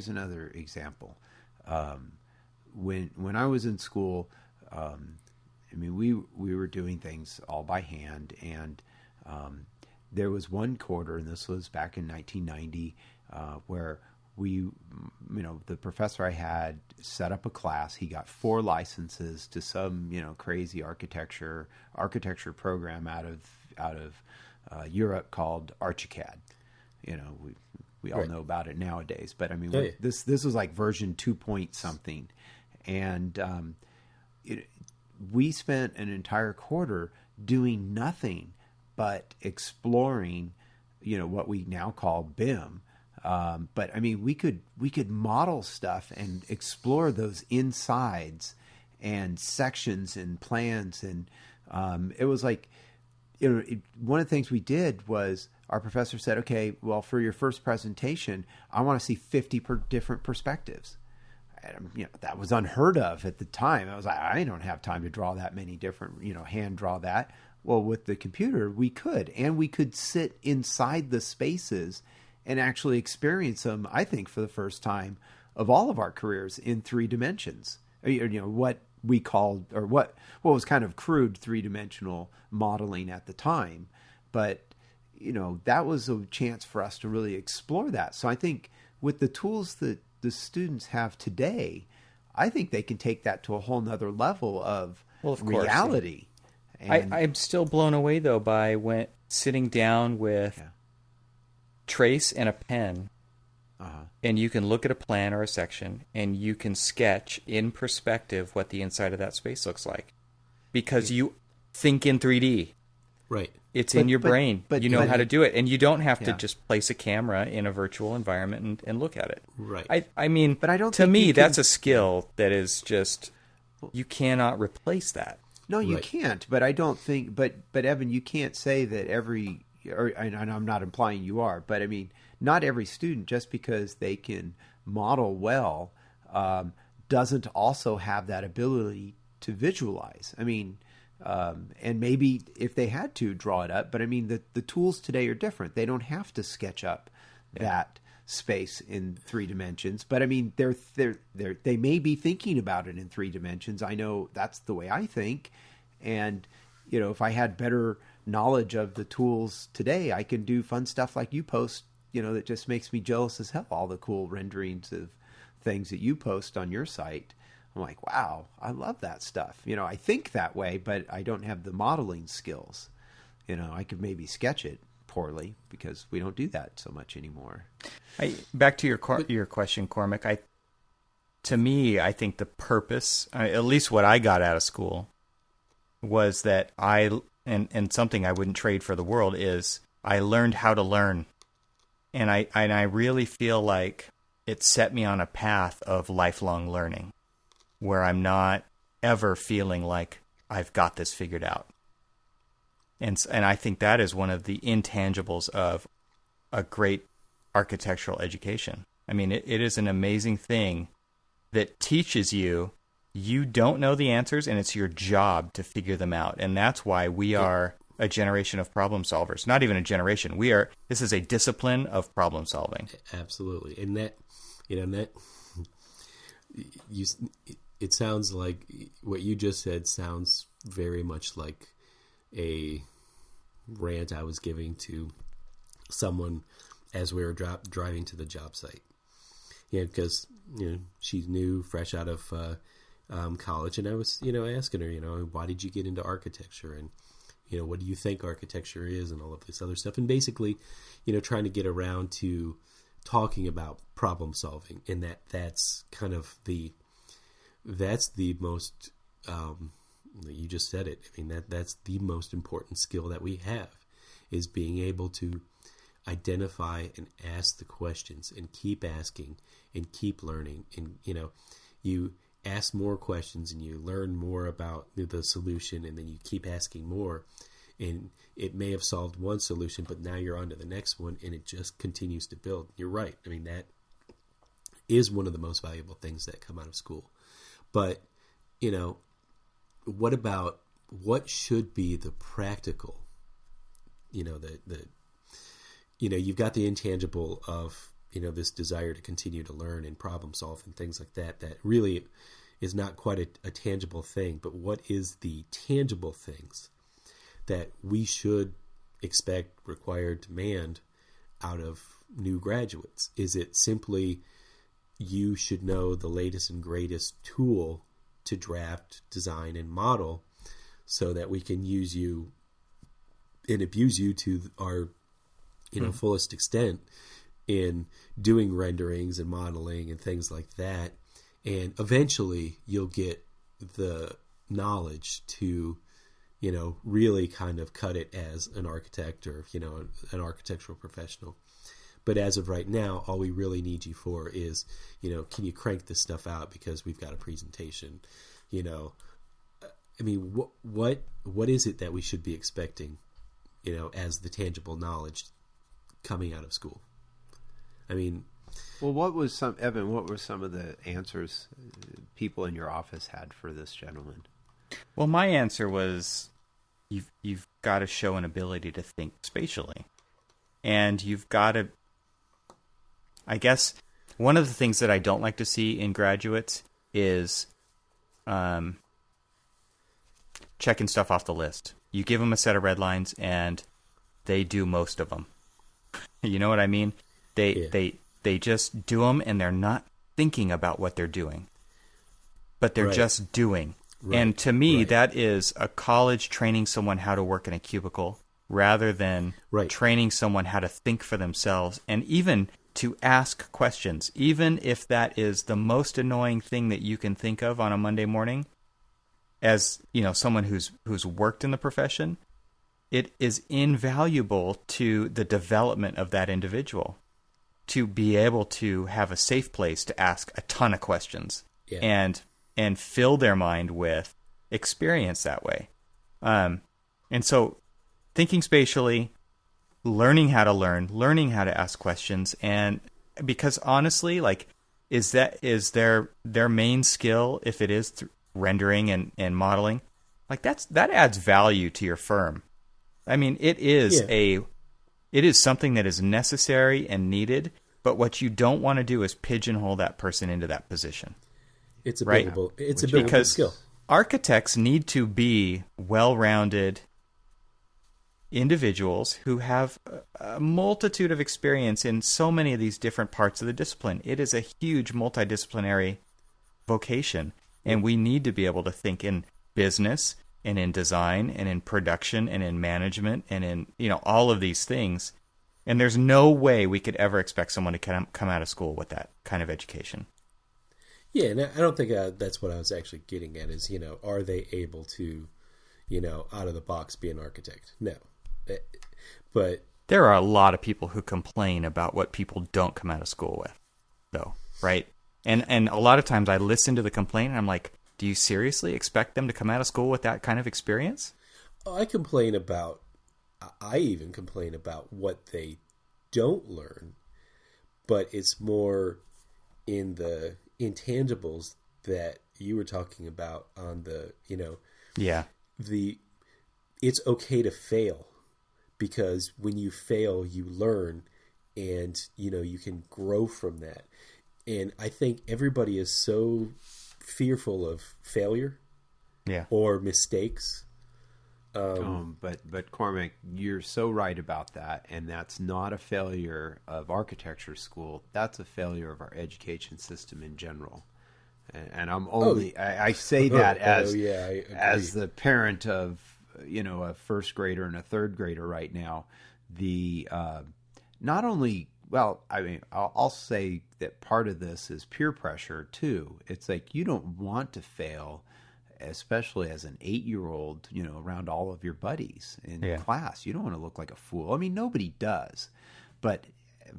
Speaker 4: another example. When I was in school, we were doing things all by hand, and there was one quarter, and this was back in 1990, where the professor I had set up a class. He got 4 licenses to some, crazy architecture program out of Europe called Archicad. We all know about it nowadays, but this was like version 2 point something, and we spent an entire quarter doing nothing but exploring, what we now call BIM. But we could model stuff and explore those insides and sections and plans, and it was like, one of the things we did was our professor said, okay, well, for your first presentation, I want to see 50 different perspectives. And, that was unheard of at the time. I was like, I don't have time to draw that many different, hand draw that. Well, with the computer, we could, and we could sit inside the spaces and actually experience them, I think, for the first time of all of our careers in 3 dimensions. What we called, or what was kind of crude 3-dimensional modeling at the time. But, that was a chance for us to really explore that. So I think with the tools that the students have today, I think they can take that to a whole nother level of reality. And
Speaker 2: I'm still blown away, though, by sitting down with trace and a pen, and you can look at a plan or a section, and you can sketch in perspective what the inside of that space looks like, because you think in 3D.
Speaker 3: Right.
Speaker 2: It's in your brain. But you know how to do it, and you don't have to just place a camera in a virtual environment and look at it.
Speaker 3: Right.
Speaker 2: But I don't. To me, that's a skill that is just, you cannot replace that.
Speaker 4: No, you can't. But I don't think. But Evan, you can't say that every. And I'm not implying you are, but not every student, just because they can model well, doesn't also have that ability to visualize. And maybe if they had to draw it up, but the tools today are different. They don't have to sketch up that space in 3 dimensions, but they may be thinking about it in 3 dimensions. I know that's the way I think, and if I had better knowledge of the tools today, I can do fun stuff like you post, that just makes me jealous as hell. All the cool renderings of things that you post on your site. I'm like, wow, I love that stuff. I think that way, but I don't have the modeling skills. I could maybe sketch it poorly because we don't do that so much anymore.
Speaker 2: Back to your question, Cormac. To me, I think the purpose, at least what I got out of school, was that and something I wouldn't trade for the world, is I learned how to learn. And I really feel like it set me on a path of lifelong learning, where I'm not ever feeling like I've got this figured out. And I think that is one of the intangibles of a great architectural education. It is an amazing thing that teaches you don't know the answers, and it's your job to figure them out. And that's why we are a generation of problem solvers. Not even a generation. This is a discipline of problem solving.
Speaker 3: Absolutely. And that, it sounds like what you just said sounds very much like a rant I was giving to someone as we were driving to the job site. Because she's new, fresh out of college, and I was asking her, why did you get into architecture, and what do you think architecture is, and all of this other stuff, and basically trying to get around to talking about problem solving, and that's kind of the most you just said it. I mean, that's the most important skill that we have, is being able to identify and ask the questions and keep asking and keep learning. And, you ask more questions and you learn more about the solution, and then you keep asking more. And it may have solved one solution, but now you're on to the next one, and it just continues to build. You're right. I mean, that is one of the most valuable things that come out of school. But, what should be the practical, you've got the intangible of, this desire to continue to learn and problem solve and things like that, that really is not quite a tangible thing. But what is the tangible things that we should expect, require, demand out of new graduates? Is it simply you should know the latest and greatest tool to draft, design, and model so that we can use you and abuse you to our fullest extent in doing renderings and modeling and things like that, and eventually you'll get the knowledge to really kind of cut it as an architect or an architectural professional. But as of right now, all we really need you for is, can you crank this stuff out because we've got a presentation? I mean, what is it that we should be expecting, as the tangible knowledge coming out of school? I mean,
Speaker 4: well, what were some of the answers people in your office had for this gentleman?
Speaker 2: Well, my answer was, you've got to show an ability to think spatially, and you've got to. I guess one of the things that I don't like to see in graduates is checking stuff off the list. You give them a set of red lines, and they do most of them. You know what I mean? They just do them, and they're not thinking about what they're doing, but they're just doing. Right. And to me, that is a college training someone how to work in a cubicle rather than training someone how to think for themselves, and even to ask questions, even if that is the most annoying thing that you can think of on a Monday morning. As someone who's worked in the profession, it is invaluable to the development of that individual to be able to have a safe place to ask a ton of questions and fill their mind with experience that way. And so thinking spatially, learning how to learn, learning how to ask questions, and because honestly, is their main skill, if it is rendering and modeling, that adds value to your firm. I mean, it is something that is necessary and needed, but what you don't want to do is pigeonhole that person into that position.
Speaker 3: It's a buildable skill.
Speaker 2: Architects need to be well-rounded individuals who have a multitude of experience in so many of these different parts of the discipline. It is a huge multidisciplinary vocation, and we need to be able to think in business and in design and in production and in management and in all of these things. And there's no way we could ever expect someone to come out of school with that kind of education.
Speaker 3: Yeah, and I don't think that's what I was actually getting at is, are they able to, out of the box be an architect? No. But
Speaker 2: there are a lot of people who complain about what people don't come out of school with, though, right? And a lot of times I listen to the complaint and I'm like, do you seriously expect them to come out of school with that kind of experience?
Speaker 3: I even complain about what they don't learn, but it's more in the intangibles that you were talking about on the, it's okay to fail, because when you fail, you learn, and, you can grow from that. And I think everybody is so fearful of failure or mistakes
Speaker 4: But Cormac, you're so right about that, and that's not a failure of architecture school. That's a failure of our education system in general. And I'm only I say that as the parent of a first grader and a third grader right now. The not only I'll say that part of this is peer pressure too. It's like you don't want to fail, especially as an 8-year-old, around all of your buddies in class. You don't want to look like a fool. I mean, nobody does. But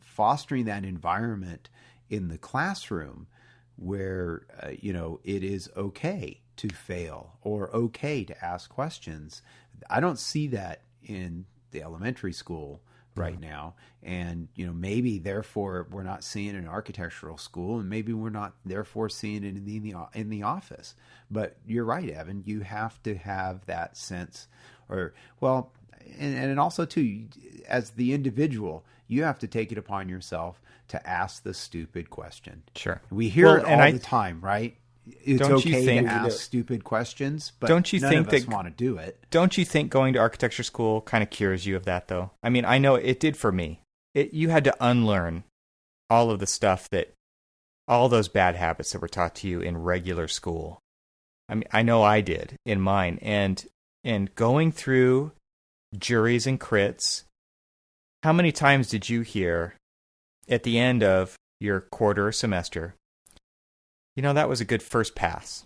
Speaker 4: fostering that environment in the classroom where, it is okay to fail or okay to ask questions. I don't see that in the elementary school right now. And, maybe therefore we're not seeing it in architectural school, and maybe we're not therefore seeing it in the office. But you're right, Evan, you have to have that sense and also too, as the individual, you have to take it upon yourself to ask the stupid question.
Speaker 2: Sure.
Speaker 4: We hear it all the time, right? It's okay to ask stupid questions, but none of us want to do it.
Speaker 2: Don't you think going to architecture school kind of cures you of that, though? I mean, I know it did for me. You had to unlearn all of the stuff all those bad habits that were taught to you in regular school. I mean, I know I did in mine. And going through juries and crits, how many times did you hear at the end of your quarter or semester, that was a good first pass,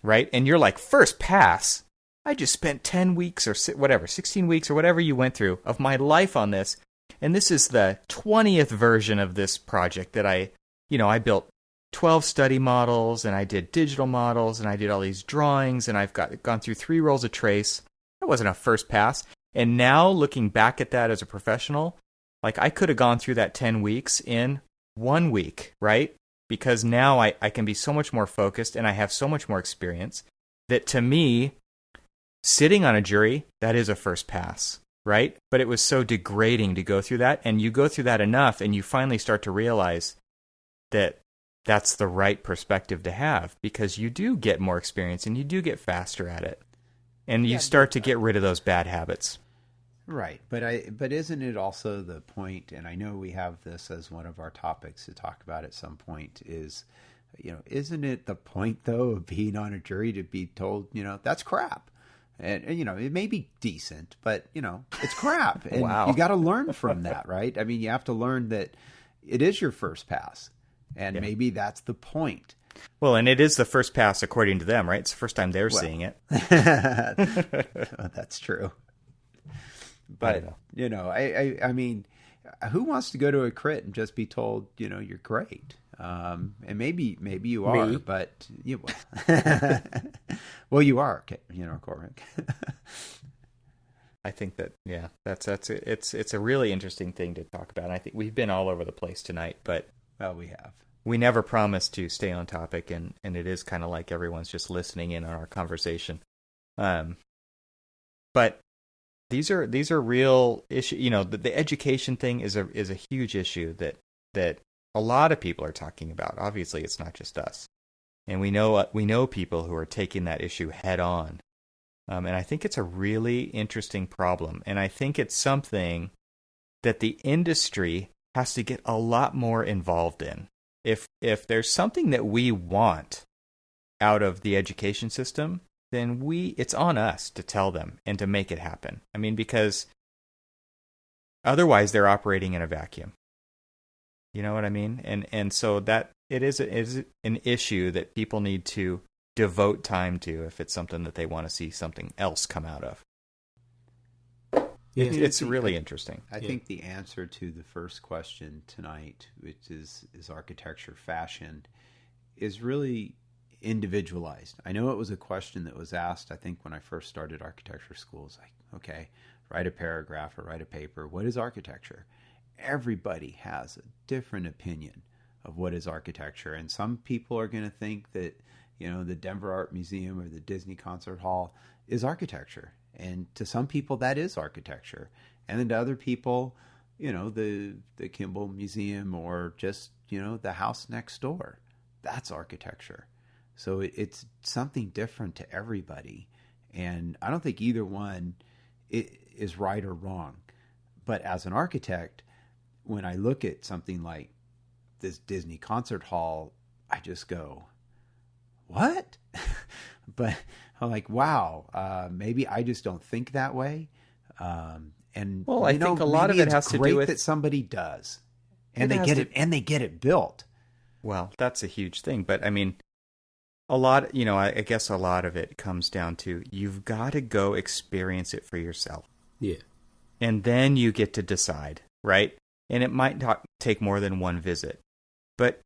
Speaker 2: right? And you're like, first pass? I just spent 10 weeks or 16 weeks or whatever you went through of my life on this. And this is the 20th version of this project that I built 12 study models, and I did digital models, and I did all these drawings, and I've gone through 3 rolls of trace. That wasn't a first pass. And now looking back at that as a professional, like I could have gone through that 10 weeks in 1 week, right? Because now I can be so much more focused and I have so much more experience that to me, sitting on a jury, that is a first pass, right? But it was so degrading to go through that. And you go through that enough and you finally start to realize that that's the right perspective to have, because you do get more experience and you do get faster at it. And you start to get rid of those bad habits.
Speaker 4: Right. But isn't it also the point, and I know we have this as one of our topics to talk about at some point, is, isn't it the point, though, of being on a jury to be told, that's crap? And it may be decent, but, it's crap. And
Speaker 2: Wow.
Speaker 4: You got to learn from that, right? I mean, you have to learn that it is your first pass, and maybe that's the point.
Speaker 2: Well, and it is the first pass according to them, right? It's the first time they're seeing it.
Speaker 4: That's true. But, I mean, who wants to go to a crit and just be told, you're great? And maybe you are, but well, you are, Cormac.
Speaker 2: I think that, it's a really interesting thing to talk about. And I think we've been all over the place tonight, but
Speaker 4: well, we have.
Speaker 2: We never promised to stay on topic, and it is kind of like everyone's just listening in on our conversation. But these are real issues. The education thing is a huge issue that a lot of people are talking about. Obviously, it's not just us, and we know people who are taking that issue head on. And I think it's a really interesting problem, and I think it's something that the industry has to get a lot more involved in. If there's something that we want out of the education system, then it's on us to tell them and to make it happen. I mean, because otherwise they're operating in a vacuum. You know what I mean? And so that it is an issue that people need to devote time to if it's something that they want to see something else come out of. It's really interesting.
Speaker 4: I think the answer to the first question tonight, which is architecture fashion, is really individualized. I know it was a question that was asked, I think, when I first started architecture school. It's like, okay, write a paragraph or write a paper. What is architecture? Everybody has a different opinion of what is architecture. And some people are going to think that, the Denver Art Museum or the Disney Concert Hall is architecture. And to some people, that is architecture. And then to other people, the Kimball Museum or just, the house next door, that's architecture. So it's something different to everybody. And I don't think either one is right or wrong. But as an architect, when I look at something like this Disney concert hall, I just go, what? But I'm like, wow, maybe I just don't think that way. And
Speaker 2: well, I think a lot of it has to do with
Speaker 4: that somebody does, and they get it built.
Speaker 2: Well, that's a huge thing. But I mean, I guess a lot of it comes down to you've got to go experience it for yourself.
Speaker 3: Yeah.
Speaker 2: And then you get to decide, right? And it might not take more than one visit. But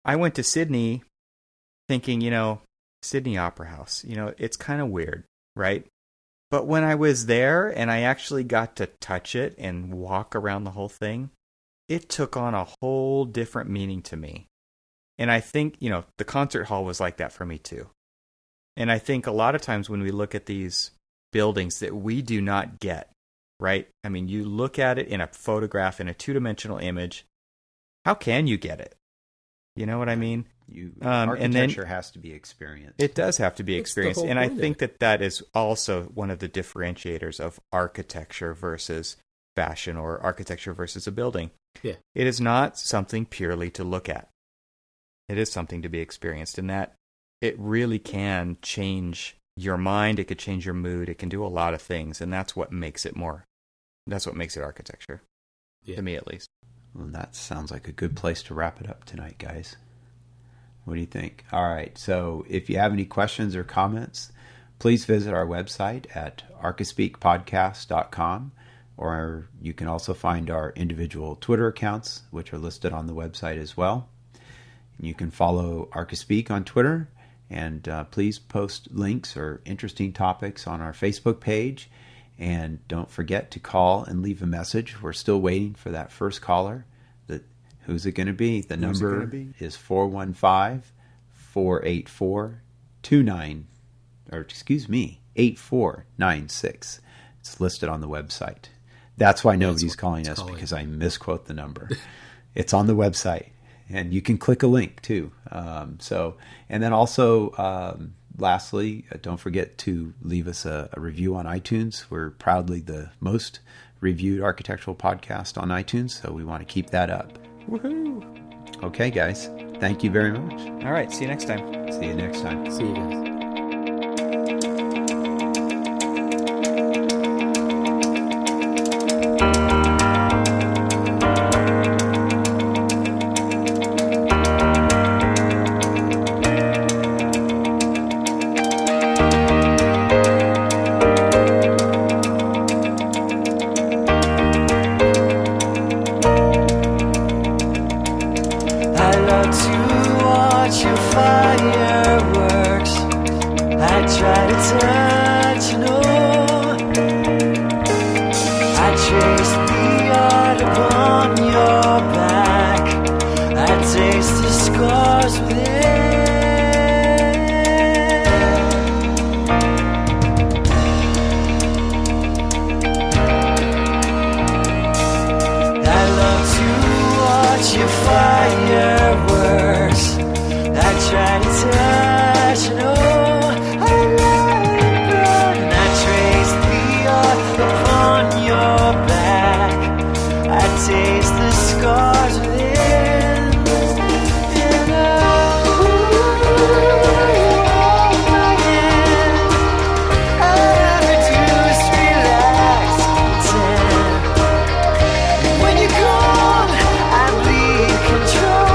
Speaker 2: I went to Sydney thinking, Sydney Opera House, it's kind of weird, right? But when I was there and I actually got to touch it and walk around the whole thing, it took on a whole different meaning to me. And I think, the concert hall was like that for me too. And I think a lot of times when we look at these buildings that we do not get, right? I mean, you look at it in a photograph, in a two-dimensional image, how can you get it? You know what I mean?
Speaker 4: Architecture has to be experienced.
Speaker 2: It does have to be experienced. And I think that is also one of the differentiators of architecture versus fashion, or architecture versus a building.
Speaker 3: Yeah.
Speaker 2: It is not something purely to look at. It is something to be experienced, and that it really can change your mind. It could change your mood. It can do a lot of things, and that's what makes it architecture. Yeah. To me, at least.
Speaker 4: Well, that sounds like a good place to wrap it up tonight, guys. What do you think? All right. So if you have any questions or comments, please visit our website at archispeakpodcast.com, or you can also find our individual Twitter accounts, which are listed on the website as well. And you can follow Archispeak on Twitter, and please post links or interesting topics on our Facebook page. And don't forget to call and leave a message. We're still waiting for that first caller. Who's it going to be? The number is 415-484-8496. It's listed on the website. That's why nobody's calling us, because I misquote the number. It's on the website, and you can click a link too. And then also, lastly, don't forget to leave us a review on iTunes. We're proudly the most reviewed architectural podcast on iTunes, so we want to keep that up.
Speaker 2: Woohoo!
Speaker 4: Okay, guys. Thank you very much.
Speaker 2: All right. See you next time.
Speaker 4: See you next time.
Speaker 3: See you guys.
Speaker 5: Control.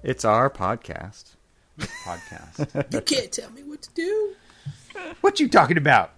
Speaker 2: It's our podcast.
Speaker 4: Podcast.
Speaker 3: You can't tell me what to do.
Speaker 4: What you talking about?